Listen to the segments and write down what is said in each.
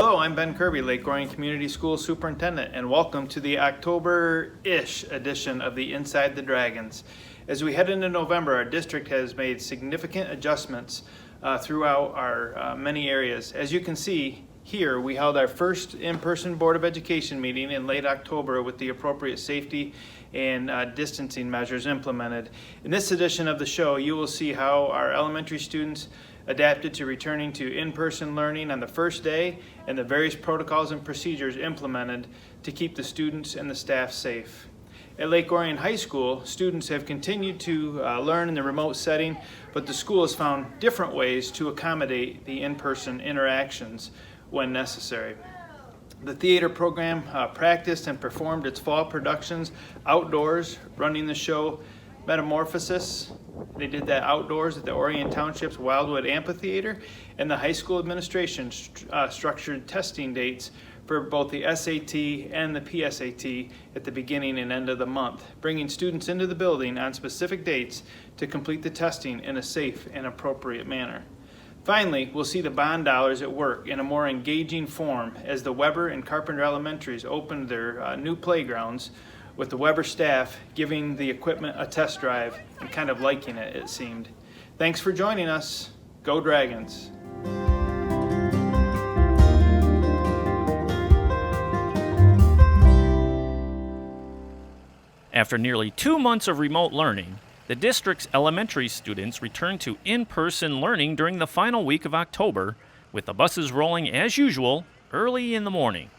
Hello, I'm Ben Kirby, Lake Orion Community School Superintendent, and welcome to the October-ish edition of the Inside the Dragons. As we head into November, our district has made significant adjustments throughout our many areas. As you can see here, we held our first in-person Board of Education meeting in late October with the appropriate safety and distancing measures implemented. In this edition of the show, you will see how our elementary students adapted to returning to in-person learning on the first day and the various protocols and procedures implemented to keep the students and the staff safe. At Lake Orion High School, students have continued to learn in the remote setting, but the school has found different ways to accommodate the in-person interactions when necessary. The theater program practiced and performed its fall productions outdoors, running the show Metamorphosis. They did that outdoors at the Orion Township's Wildwood Amphitheater, and the high school administration structured testing dates for both the SAT and the PSAT at the beginning and end of the month, bringing students into the building on specific dates to complete the testing in a safe and appropriate manner. Finally, we'll see the bond dollars at work in a more engaging form as the Weber and Carpenter Elementaries opened their new playgrounds, with the Weber staff giving the equipment a test drive and kind of liking it, it seemed. Thanks for joining us. Go Dragons! After nearly 2 months of remote learning, the district's elementary students returned to in-person learning during the final week of October, with the buses rolling as usual early in the morning.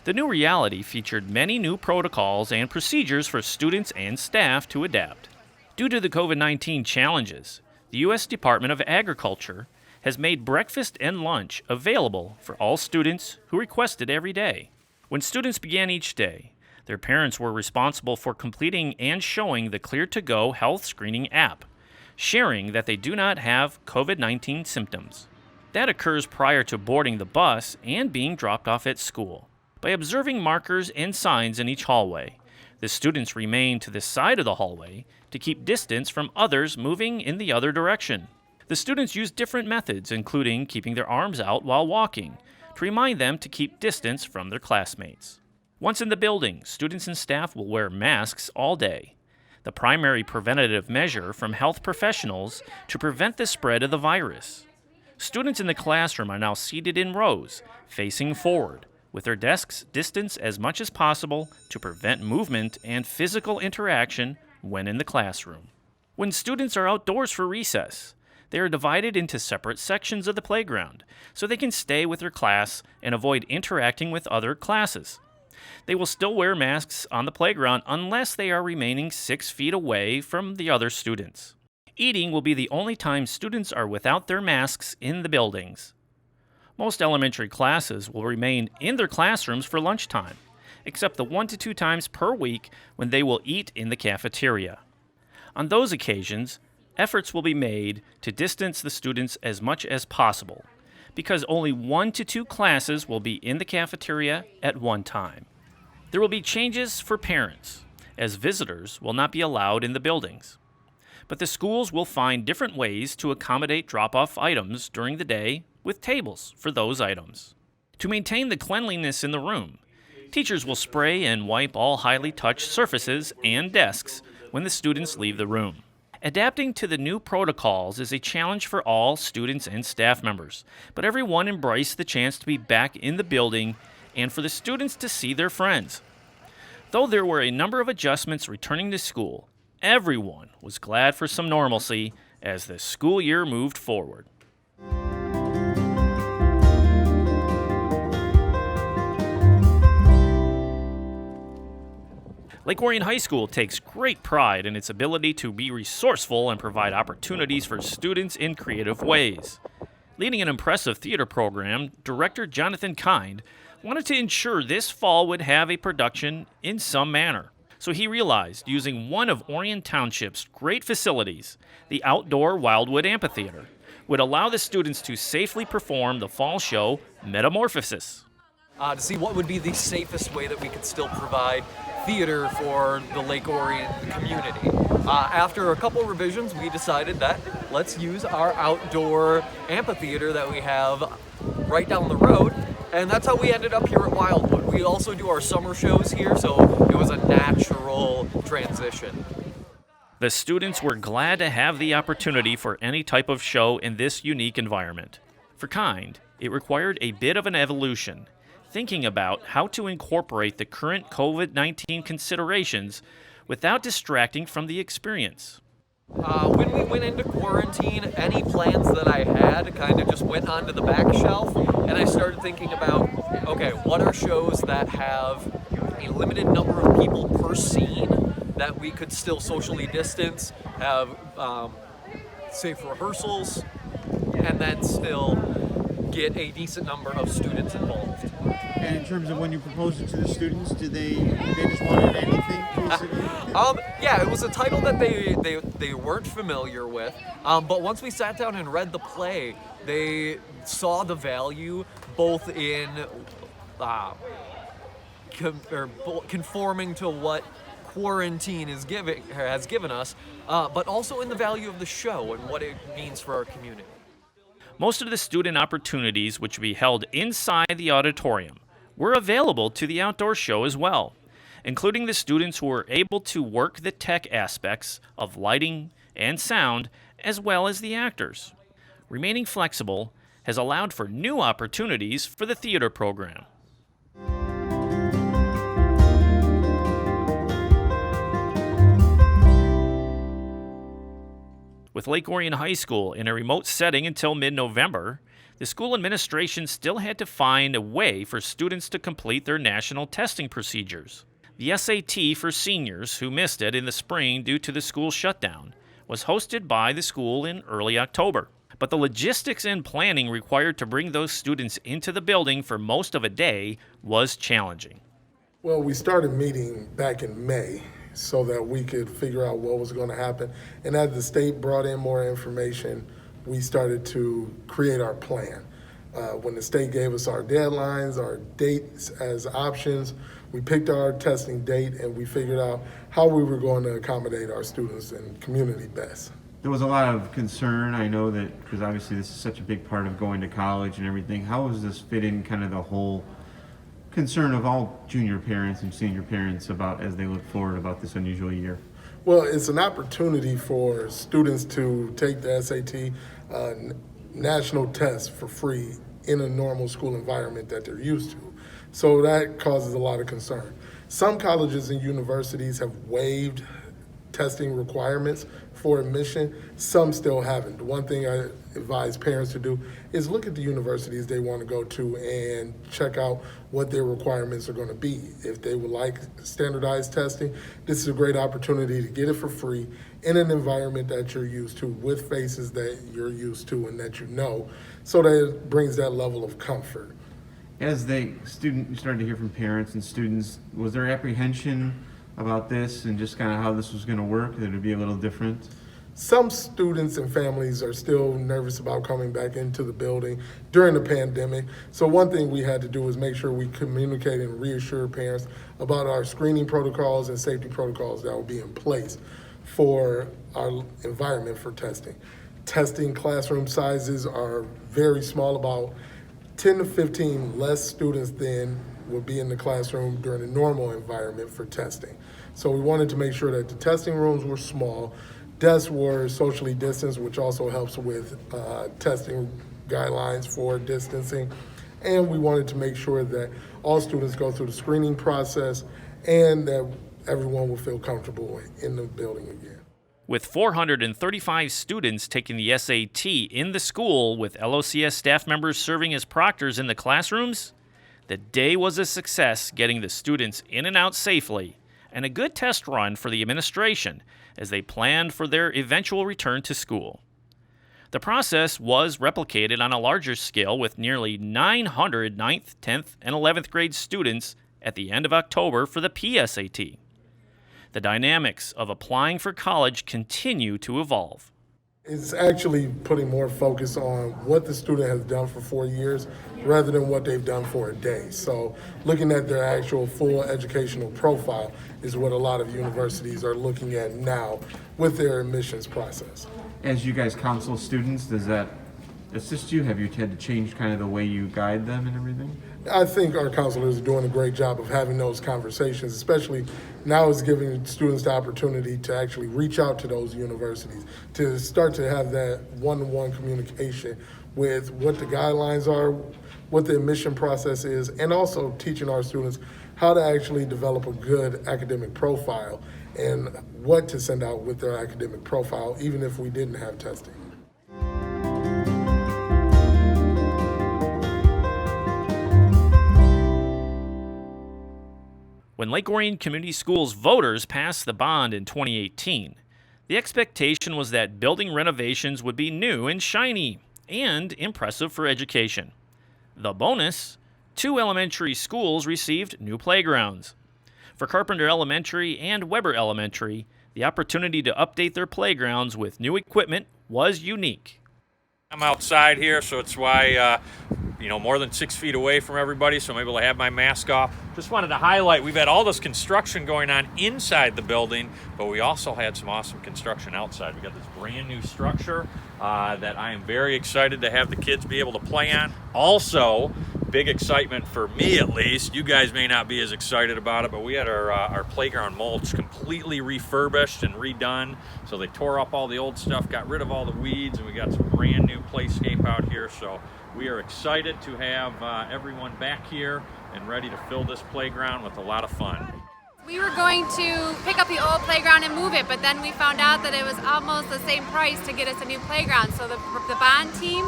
The new reality featured many new protocols and procedures for students and staff to adapt. Due to the COVID-19 challenges, the U.S. Department of Agriculture has made breakfast and lunch available for all students who requested every day. When students began each day, their parents were responsible for completing and showing the Clear2Go health screening app, sharing that they do not have COVID-19 symptoms. That occurs prior to boarding the bus and being dropped off at school. By observing markers and signs in each hallway, the students remain to the side of the hallway to keep distance from others moving in the other direction. The students use different methods, including keeping their arms out while walking, to remind them to keep distance from their classmates. Once in the building, students and staff will wear masks all day, the primary preventative measure from health professionals to prevent the spread of the virus. Students in the classroom are now seated in rows, facing forward, with their desks distanced as much as possible to prevent movement and physical interaction when in the classroom. When students are outdoors for recess, they are divided into separate sections of the playground so they can stay with their class and avoid interacting with other classes. They will still wear masks on the playground unless they are remaining 6 feet away from the other students. Eating will be the only time students are without their masks in the buildings. Most elementary classes will remain in their classrooms for lunchtime, except the 1 to 2 times per week when they will eat in the cafeteria. On those occasions, efforts will be made to distance the students as much as possible, because only 1 to 2 classes will be in the cafeteria at one time. There will be changes for parents, as visitors will not be allowed in the buildings. But the schools will find different ways to accommodate drop-off items during the day with tables for those items. To maintain the cleanliness in the room, teachers will spray and wipe all highly touched surfaces and desks when the students leave the room. Adapting to the new protocols is a challenge for all students and staff members, but everyone embraced the chance to be back in the building and for the students to see their friends. Though there were a number of adjustments returning to school, everyone was glad for some normalcy as the school year moved forward. Lake Orion High School takes great pride in its ability to be resourceful and provide opportunities for students in creative ways. Leading an impressive theater program, Director Jonathan Kind wanted to ensure this fall would have a production in some manner. So he realized using one of Orion Township's great facilities, the outdoor Wildwood Amphitheater, would allow the students to safely perform the fall show Metamorphosis. To see what would be the safest way that we could still provide theater for the Lake Orion community. After a couple revisions, we decided that let's use our outdoor amphitheater that we have right down the road And that's how we ended up here at Wildwood. We also do our summer shows here, so it was a natural transition. The students were glad to have the opportunity for any type of show in this unique environment. For Kind, it required a bit of an evolution, thinking about how to incorporate the current COVID-19 considerations without distracting from the experience. When we went into quarantine, any plans that I had kind of just went onto the back shelf, and I started thinking about, okay, what are shows that have a limited number of people per scene that we could still socially distance, have safe rehearsals, and then still get a decent number of students involved. And in terms of when you proposed it to the students, did they just wanted anything, basically? Yeah, it was a title that they weren't familiar with, but once we sat down and read the play, they saw the value both in conforming to what quarantine has given us, but also in the value of the show and what it means for our community. Most of the student opportunities, which would be held inside the auditorium, were available to the outdoor show as well, including the students who were able to work the tech aspects of lighting and sound, as well as the actors. Remaining flexible has allowed for new opportunities for the theater program. With Lake Orion High School in a remote setting until mid-November, the school administration still had to find a way for students to complete their national testing procedures. The SAT for seniors who missed it in the spring due to the school shutdown was hosted by the school in early October. But the logistics and planning required to bring those students into the building for most of a day was challenging. Well, we started meeting back in May so that we could figure out what was going to happen. And as the state brought in more information, we started to create our plan. When the state gave us our deadlines, our dates as options, we picked our testing date and we figured out how we were going to accommodate our students and community best. There was a lot of concern, I know that, because obviously this is such a big part of going to college and everything. How does this fit in kind of the whole concern of all junior parents and senior parents about as they look forward about this unusual year? Well, it's an opportunity for students to take the SAT national test for free in a normal school environment that they're used to. So that causes a lot of concern. Some colleges and universities have waived testing requirements for admission. Some still haven't. The one thing I advise parents to do is look at the universities they want to go to and check out what their requirements are going to be. If they would like standardized testing, this is a great opportunity to get it for free in an environment that you're used to, with faces that you're used to and that you know, so that it brings that level of comfort. As you started to hear from parents and students, was there apprehension about this and just kind of how this was going to work, that it would be a little different? Some students and families are still nervous about coming back into the building during the pandemic. So one thing we had to do was make sure we communicate and reassure parents about our screening protocols and safety protocols that will be in place for our environment for testing. Testing classroom sizes are very small, about 10 to 15 less students than would be in the classroom during a normal environment for testing. So we wanted to make sure that the testing rooms were small, desks were socially distanced, which also helps with testing guidelines for distancing. And we wanted to make sure that all students go through the screening process and that everyone will feel comfortable in the building again. With 435 students taking the SAT in the school, with LOCS staff members serving as proctors in the classrooms, the day was a success, getting the students in and out safely, and a good test run for the administration as they planned for their eventual return to school. The process was replicated on a larger scale with nearly 900 9th, 10th, and 11th grade students at the end of October for the PSAT. The dynamics of applying for college continue to evolve. It's actually putting more focus on what the student has done for 4 years rather than what they've done for a day. So looking at their actual full educational profile is what a lot of universities are looking at now with their admissions process. As you guys counsel students, does that assist you? Have you had to change kind of the way you guide them and everything? I think our counselors are doing a great job of having those conversations, especially now it's giving students the opportunity to actually reach out to those universities, to start to have that one-to-one communication with what the guidelines are, what the admission process is, and also teaching our students how to actually develop a good academic profile and what to send out with their academic profile, even if we didn't have testing. When Lake Orion Community Schools voters passed the bond in 2018, the expectation was that building renovations would be new and shiny and impressive for education. The bonus, 2 elementary schools received new playgrounds. For Carpenter Elementary and Weber Elementary, the opportunity to update their playgrounds with new equipment was unique. I'm outside here, so it's why, more than 6 feet away from everybody, so I'm able to have my mask off. Just wanted to highlight, we've had all this construction going on inside the building, but we also had some awesome construction outside. We got this brand new structure that I am very excited to have the kids be able to play on. Also, big excitement for me at least, you guys may not be as excited about it, but we had our playground mulch completely refurbished and redone. So they tore up all the old stuff, got rid of all the weeds, and we got some brand new playscape out here. So we are excited to have everyone back here and ready to fill this playground with a lot of fun. We were going to pick up the old playground and move it, but then we found out that it was almost the same price to get us a new playground. So the bond team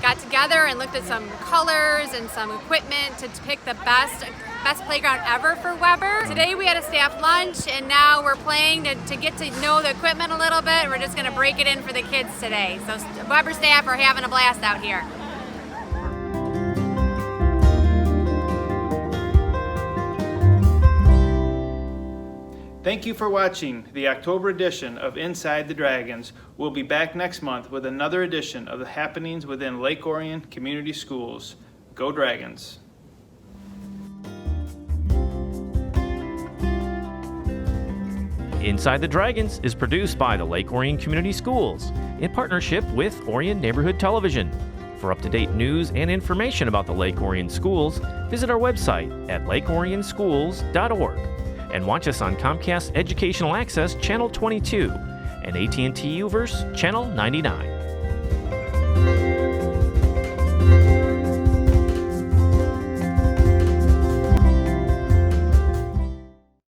got together and looked at some colors and some equipment to pick the best playground ever for Weber. Today we had a staff lunch, and now we're playing to get to know the equipment a little bit. We're just going to break it in for the kids today. So Weber staff are having a blast out here. Thank you for watching the October edition of Inside the Dragons. We'll be back next month with another edition of the happenings within Lake Orion Community Schools. Go Dragons! Inside the Dragons is produced by the Lake Orion Community Schools in partnership with Orion Neighborhood Television. For up-to-date news and information about the Lake Orion Schools, visit our website at lakeorionschools.org. and watch us on Comcast Educational Access Channel 22 and AT&T UVerse Channel 99.